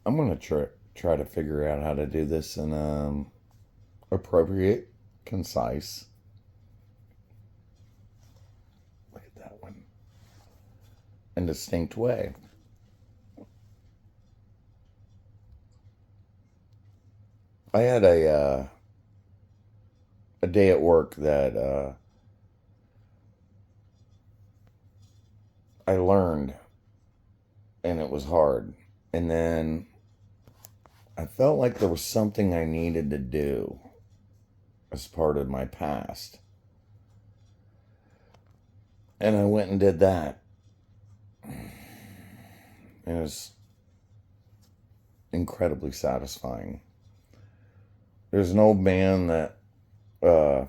I'm gonna try to figure out how to do this in appropriate, concise. Look at that one. And distinct way. I had a day at work that I learned, and it was hard. And then I felt like there was something I needed to do as part of my past. And I went and did that. It was incredibly satisfying. There's an old man that uh,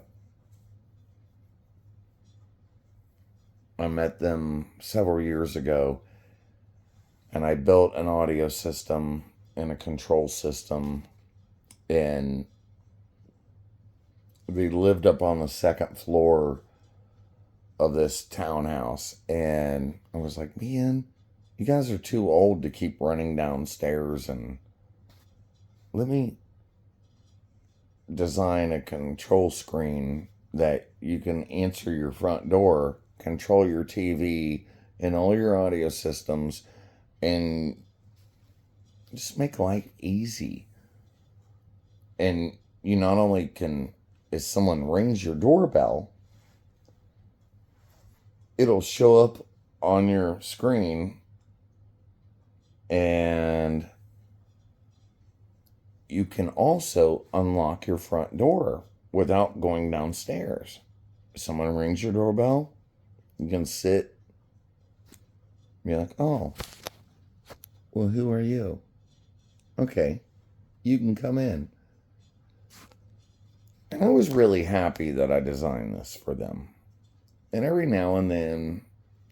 I met them several years ago, and I built an audio system and a control system, and they lived up on the second floor of this townhouse. And I was like, man, you guys are too old to keep running downstairs, and let me design a control screen that you can answer your front door, control your TV and all your audio systems, and just make life easy. And you not only can, if someone rings your doorbell, it'll show up on your screen, and you can also unlock your front door without going downstairs. If someone rings your doorbell, you can sit and be like, oh, well, who are you? Okay, you can come in. And I was really happy that I designed this for them. And every now and then,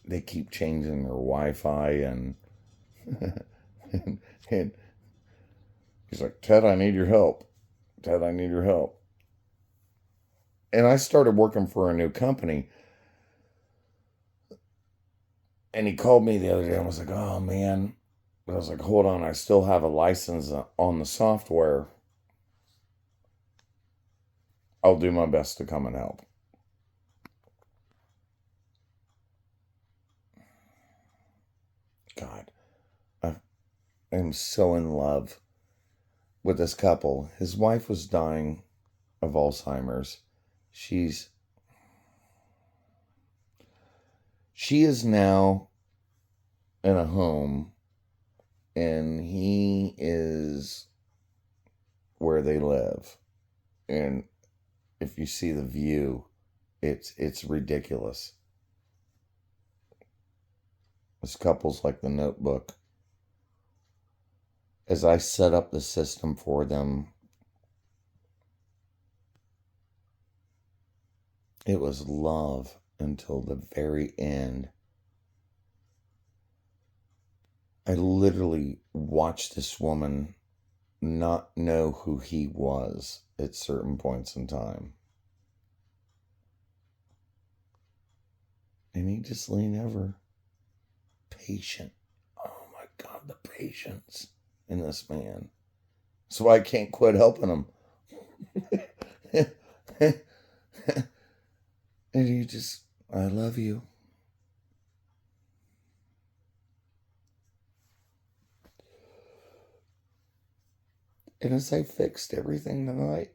they keep changing their Wi-Fi, and and he's like, Ted, I need your help. Ted, I need your help. And I started working for a new company, and he called me the other day and was like, oh man. I was like, hold on, I still have a license on the software. I'll do my best to come and help. God, I am so in love with this couple. His wife was dying of Alzheimer's. She's she is now in a home, and he is where they live. And if you see the view, it's ridiculous. This couple's like The Notebook. As I set up the system for them, it was love until the very end. I literally watched this woman not know who he was at certain points in time. And he just leaned over, patient. Oh my God, the patience in this man. So I can't quit helping him. And he just, I love you. And as I fixed everything tonight,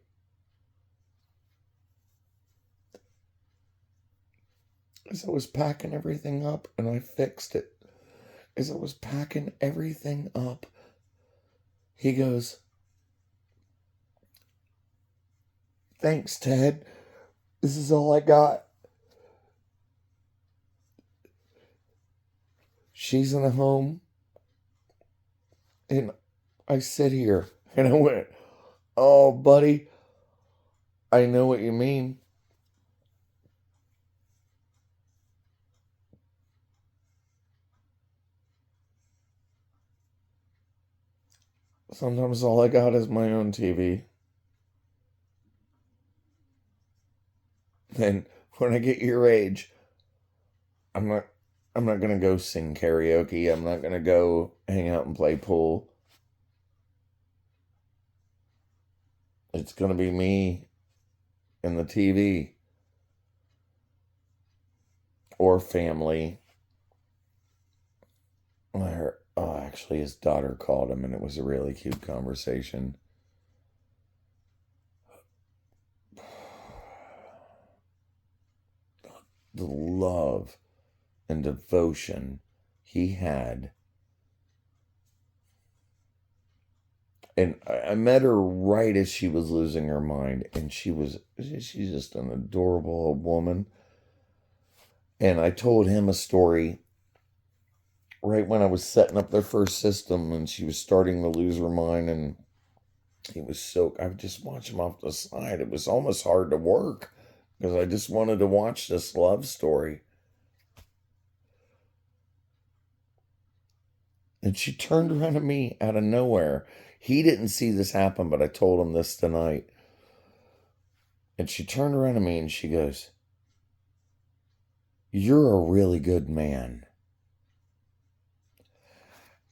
as I was packing everything up and I fixed it, as I was packing everything up, he goes, thanks, Ted. This is all I got. She's in a home, and I sit here and I went, oh, buddy, I know what you mean. Sometimes all I got is my own TV. And when I get your age, I'm not I'm not gonna go sing karaoke. I'm not gonna go hang out and play pool. It's going to be me and the TV or family. Actually, his daughter called him, and it was a really cute conversation. The love and devotion he had. And I met her right as she was losing her mind, and she's just an adorable woman. And I told him a story right when I was setting up their first system, and she was starting to lose her mind, and I would just watch him off the side. It was almost hard to work because I just wanted to watch this love story. And she turned around to me out of nowhere. He didn't see this happen, but I told him this tonight. And she turned around to me and she goes, "You're a really good man."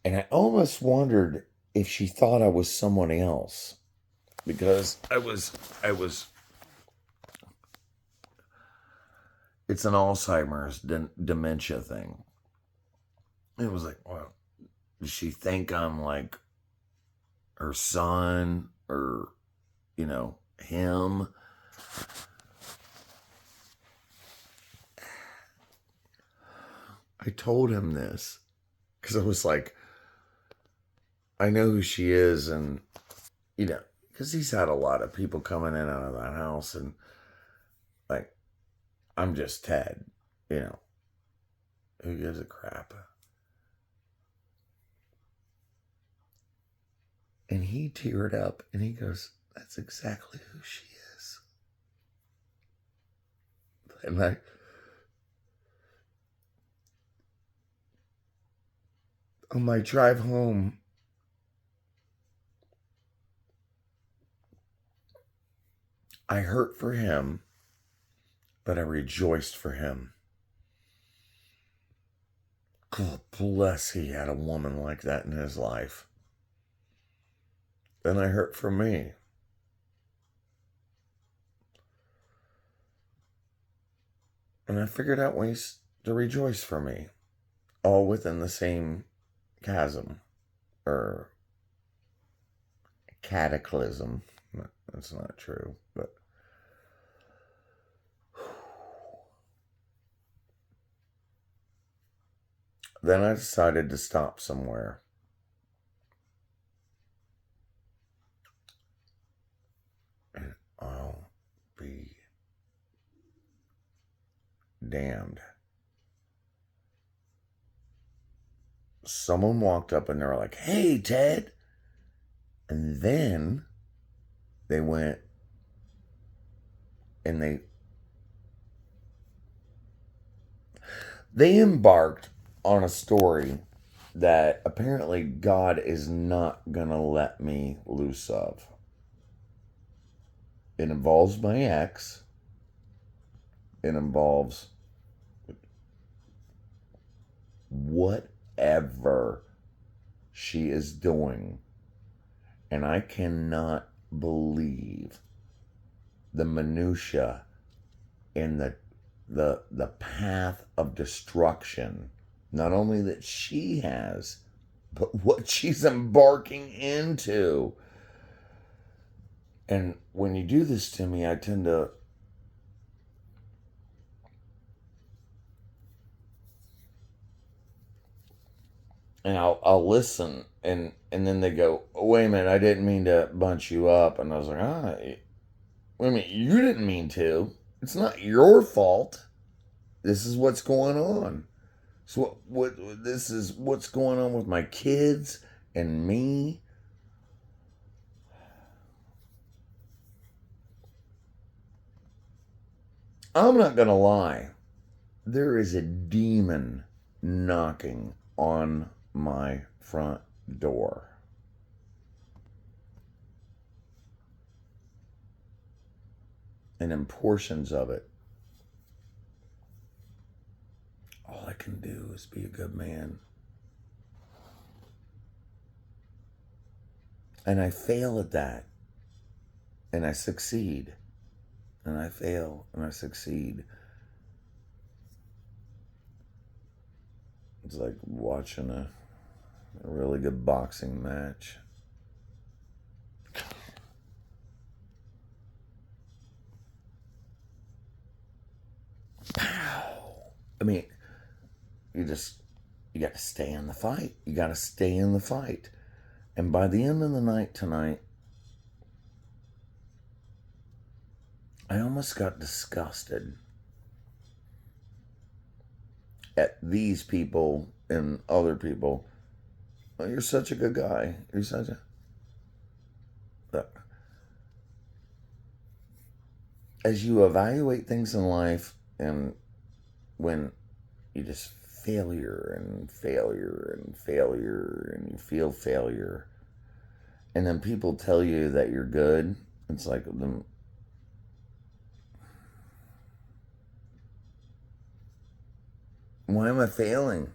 And I almost wondered if she thought I was someone else, because it's an Alzheimer's dementia thing. It was like, well, does she think I'm like her son or, him? I told him this because I was like, I know who she is, and, because he's had a lot of people coming in and out of that house, and like, I'm just Ted, who gives a crap? And he teared up and he goes, "That's exactly who she is." And on my drive home, I hurt for him, but I rejoiced for him. God bless, he had a woman like that in his life. Then I hurt for me. And I figured out ways to rejoice for me, all within the same chasm or cataclysm. That's not true, but then I decided to stop somewhere. And I'll be damned. Someone walked up and they were like, "Hey, Ted." And then they went and they embarked on a story that apparently God is not going to let me loose of. It involves my ex. It involves whatever she is doing. And I cannot believe the minutia and the path of destruction, not only that she has, but what she's embarking into. And when you do this to me, I tend to and I'll listen, and then they go, "Oh, wait a minute, I didn't mean to bunch you up." And I was like, wait a minute, you didn't mean to. It's not your fault. This is what's going on. So what this is what's going on with my kids and me. I'm not gonna lie. There is a demon knocking on my front door. And in portions of it, all I can do is be a good man. And I fail at that. and I succeed, and I fail, and I succeed. It's like watching a really good boxing match. Pow! I mean, you got to stay in the fight. You got to stay in the fight. And by the end of the night tonight, I almost got disgusted at these people and other people. Oh, you're such a good guy. You're such a. Look, as you evaluate things in life, and when you just failure and failure and failure, and you feel failure, and then people tell you that you're good, it's like them. Why am I failing?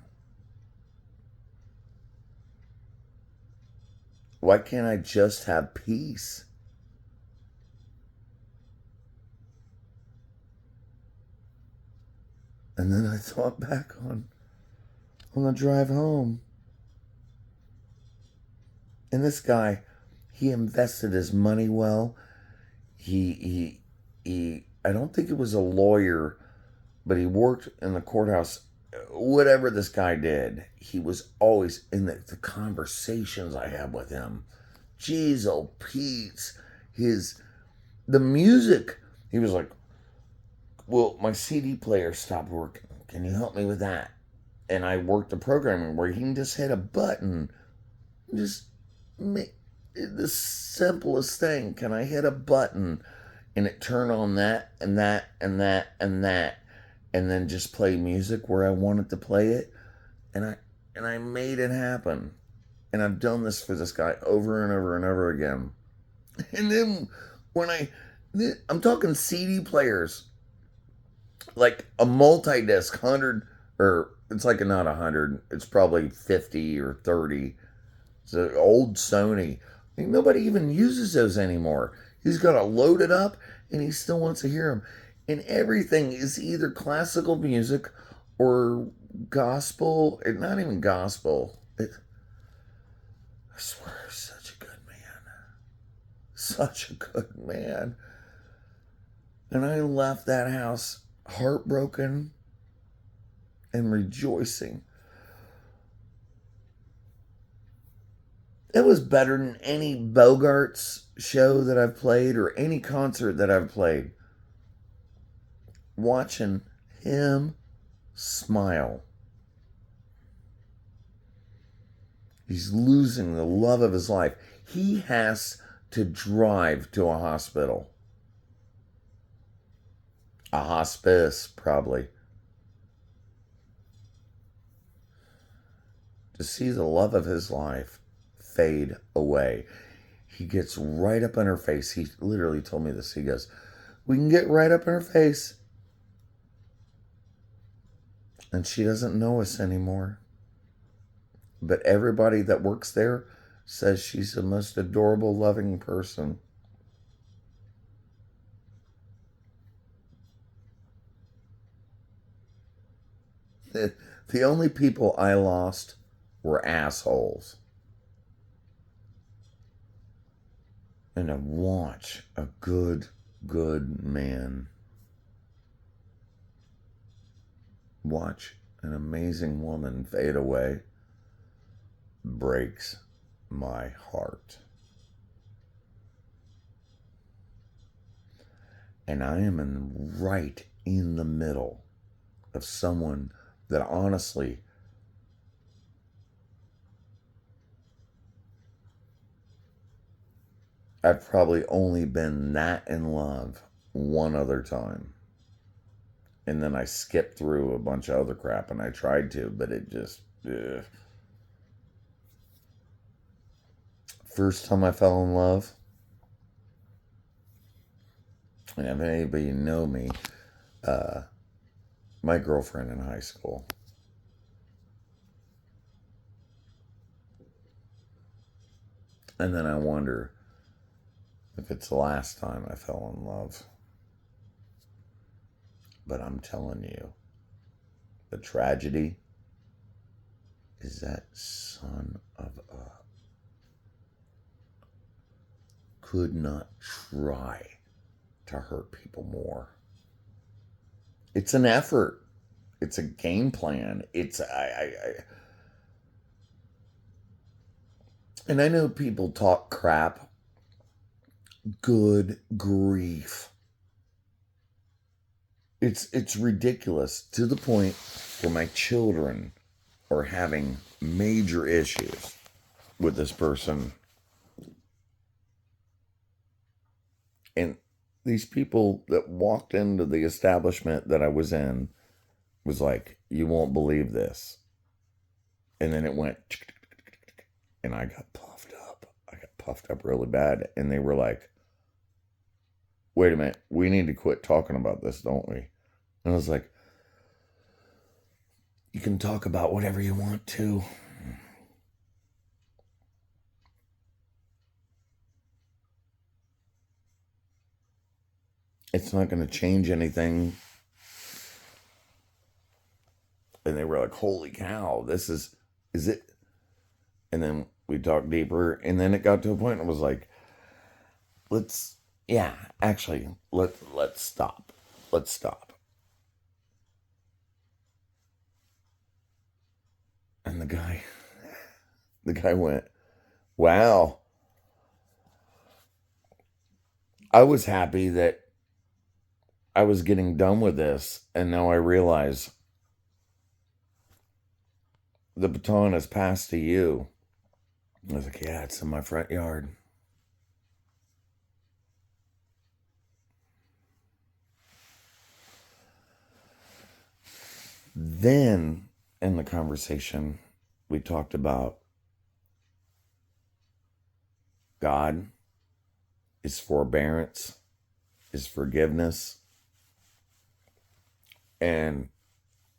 Why can't I just have peace? And then I thought back on the drive home. And this guy, he invested his money well. He I don't think he was a lawyer, but he worked in the courthouse. Whatever this guy did, he was always in the conversations I had with him. Jeez, oh Pete, the music. He was like, "Well, my CD player stopped working. Can you help me with that?" And I worked the programming where he can just hit a button, just make the simplest thing. Can I hit a button and it turn on that and that and that and that, and then just play music where I wanted to play it? And I made it happen. And I've done this for this guy over and over and over again. And then when I'm talking CD players, like a multi-disc 100, or it's like not 100, it's probably 50 or 30. It's an old Sony. I mean, nobody even uses those anymore. He's got to load it up, and he still wants to hear them. And everything is either classical music or gospel. Not even gospel. I swear, such a good man. Such a good man. And I left that house heartbroken and rejoicing. It was better than any Bogarts show that I've played or any concert that I've played. Watching him smile. He's losing the love of his life. He has to drive to a hospital. A hospice, probably. To see the love of his life fade away. He gets right up in her face. He literally told me this. He goes, "We can get right up in her face. And she doesn't know us anymore. But everybody that works there says she's the most adorable, loving person." The only people I lost were assholes. And to watch a good man watch an amazing woman fade away breaks my heart. And I am right in the middle of someone that honestly, I've probably only been that in love one other time. And then I skipped through a bunch of other crap, and I tried to, but it just... First time I fell in love, and if anybody know me, my girlfriend in high school. And then I wonder, if it's the last time I fell in love. But I'm telling you, the tragedy is that son of a could not try to hurt people more. It's an effort. It's a game plan. And I know people talk crap. Good grief. It's ridiculous to the point where my children are having major issues with this person. And these people that walked into the establishment that I was in was like, you won't believe this. And then it went, and I got puffed up. I got puffed up really bad. And they were like, wait a minute, we need to quit talking about this, don't we? And I was like, you can talk about whatever you want to. It's not going to change anything. And they were like, holy cow, is it? And then we talked deeper. And then it got to a point and it was like, let's stop. Let's stop. And the guy went, wow. I was happy that I was getting done with this. And now I realize the baton has passed to you. I was like, yeah, it's in my front yard. Then in the conversation, we talked about God, His forbearance, His forgiveness, and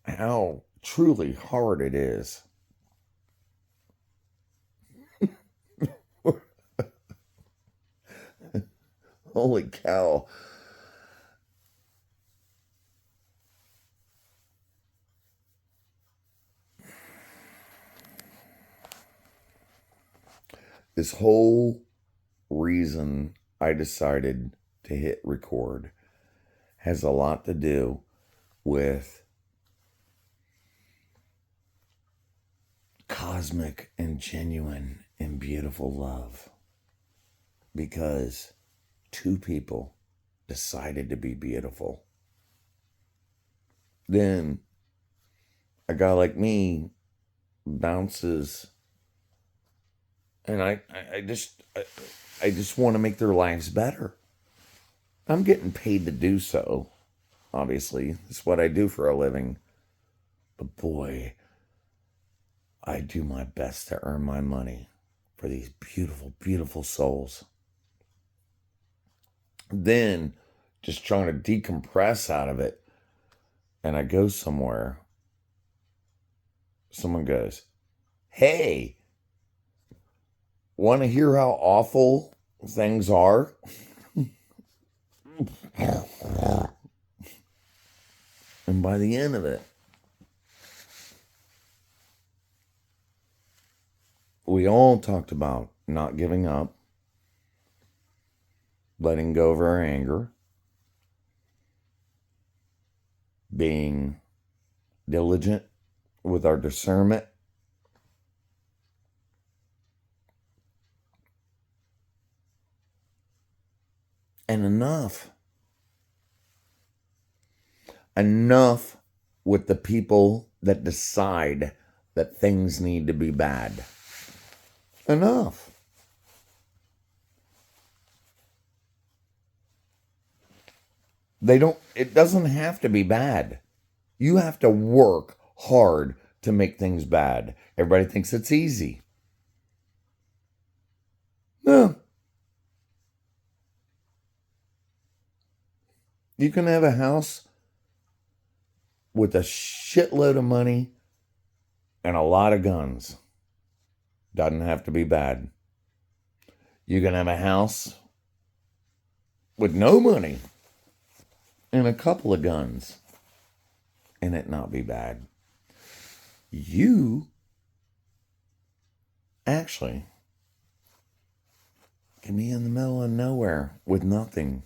how truly hard it is. Holy cow. This whole reason I decided to hit record has a lot to do with cosmic and genuine and beautiful love. Because two people decided to be beautiful. Then a guy like me bounces, and I just want to make their lives better. I'm getting paid to do so, obviously. It's what I do for a living. But boy, I do my best to earn my money for these beautiful, beautiful souls. Then just trying to decompress out of it. And I go somewhere. Someone goes, hey, want to hear how awful things are? And by the end of it, we all talked about not giving up, letting go of our anger, being diligent with our discernment, and enough with the people that decide that things need to be bad. Enough. It doesn't have to be bad. You have to work hard to make things bad. Everybody thinks it's easy. No. You can have a house with a shitload of money and a lot of guns. Doesn't have to be bad. You can have a house with no money and a couple of guns and it not be bad. You actually can be in the middle of nowhere with nothing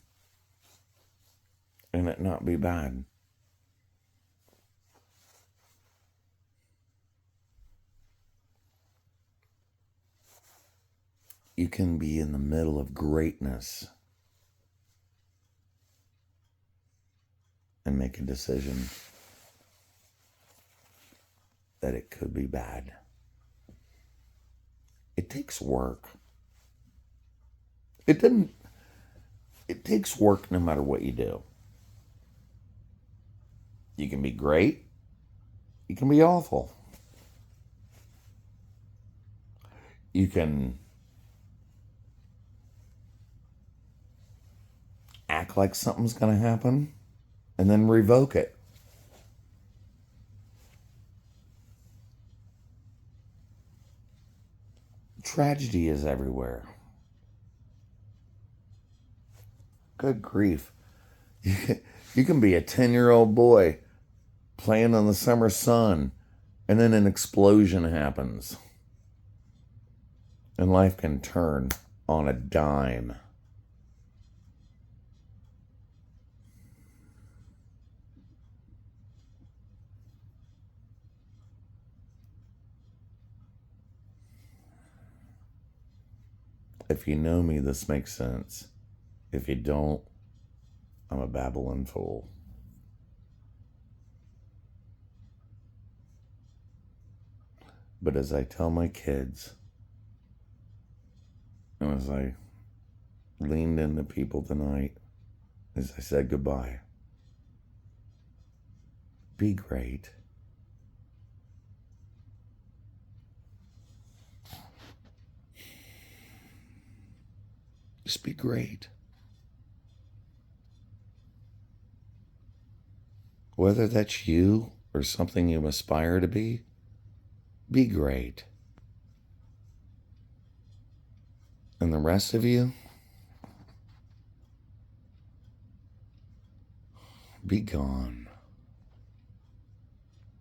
and it not be bad. You can be in the middle of greatness and make a decision that it could be bad. It takes work. It takes work no matter what you do. You can be great. You can be awful. You can act like something's going to happen and then revoke it. Tragedy is everywhere. Good grief. You can be a 10-year-old boy playing in the summer sun and then an explosion happens. And life can turn on a dime. If you know me, this makes sense. If you don't, I'm a babbling fool. But as I tell my kids, and as I leaned into people tonight, as I said goodbye, be great. Just be great. Whether that's you or something you aspire to be great. And the rest of you, be gone.